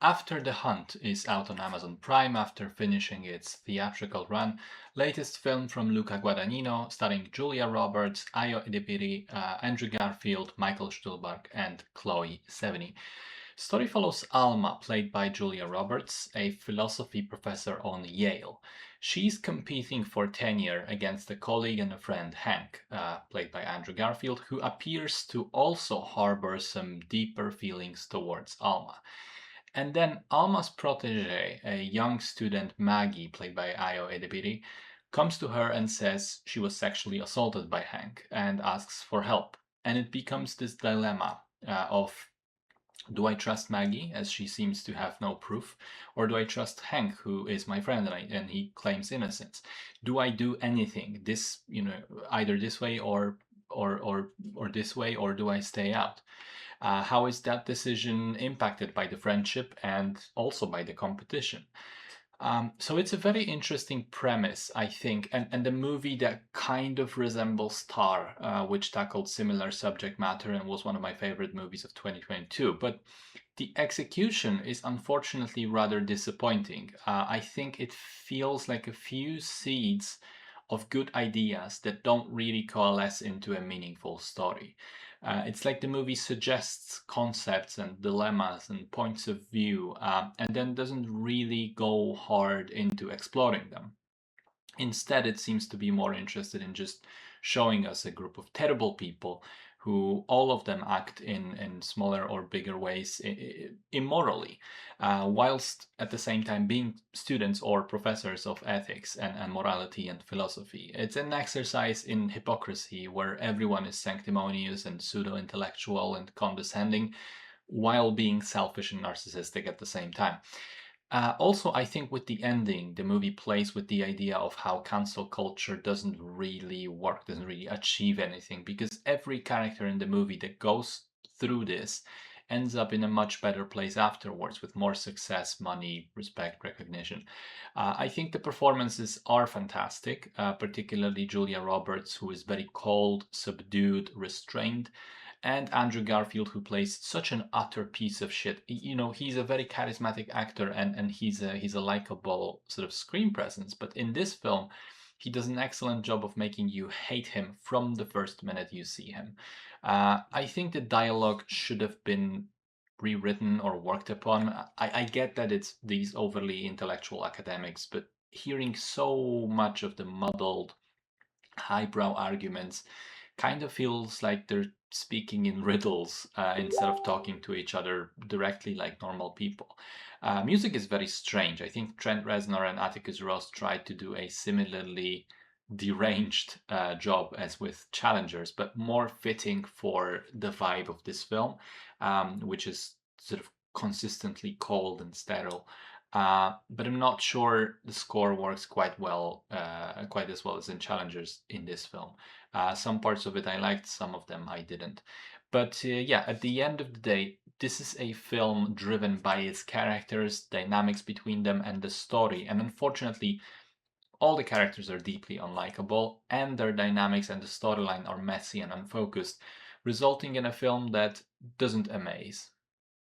After the Hunt is out on Amazon Prime after finishing its theatrical run. Latest film from Luca Guadagnino, starring Julia Roberts, Ayo Edebiri, Andrew Garfield, Michael Stuhlbarg, and Chloe Sevigny. Story follows Alma, played by Julia Roberts, a philosophy professor on Yale. She's competing for tenure against a colleague and a friend, Hank, played by Andrew Garfield, who appears to also harbor some deeper feelings towards Alma. And then Alma's protege, a young student Maggie, played by Ayo Edebiri, comes to her and says she was sexually assaulted by Hank and asks for help. And it becomes this dilemma of, do I trust Maggie, as she seems to have no proof, or do I trust Hank, who is my friend and he claims innocence? Do I do anything this, either this way or this way, or do I stay out? How is that decision impacted by the friendship and also by the competition? So it's a very interesting premise, I think, and a movie that kind of resembles Tar, which tackled similar subject matter and was one of my favorite movies of 2022. But the execution is unfortunately rather disappointing. I think it feels like a few seeds of good ideas that don't really coalesce into a meaningful story. It's like the movie suggests concepts and dilemmas and points of view, and then doesn't really go hard into exploring them. Instead, it seems to be more interested in just showing us a group of terrible people who all of them act in smaller or bigger ways immorally, whilst at the same time being students or professors of ethics and morality and philosophy. It's an exercise in hypocrisy where everyone is sanctimonious and pseudo intellectual and condescending while being selfish and narcissistic at the same time. Also, I think with the ending, the movie plays with the idea of how cancel culture doesn't really work, doesn't really achieve anything, because every character in the movie that goes through this ends up in a much better place afterwards with more success, money, respect, recognition. I think the performances are fantastic, particularly Julia Roberts, who is very cold, subdued, restrained, and Andrew Garfield, who plays such an utter piece of shit. He's a very charismatic actor and he's a likable sort of screen presence. But in this film, he does an excellent job of making you hate him from the first minute you see him. I think the dialogue should have been rewritten or worked upon. I get that it's these overly intellectual academics, but hearing so much of the muddled highbrow arguments kind of feels like they're speaking in riddles instead of talking to each other directly like normal people. Music is very strange. I think Trent Reznor and Atticus Ross tried to do a similarly deranged job as with Challengers, but more fitting for the vibe of this film, which is sort of consistently cold and sterile. But I'm not sure the score works quite as well as in Challengers in this film. Some parts of it I liked, some of them I didn't. But yeah, at the end of the day, this is a film driven by its characters, dynamics between them, and the story. And unfortunately, all the characters are deeply unlikable, and their dynamics and the storyline are messy and unfocused, resulting in a film that doesn't amaze.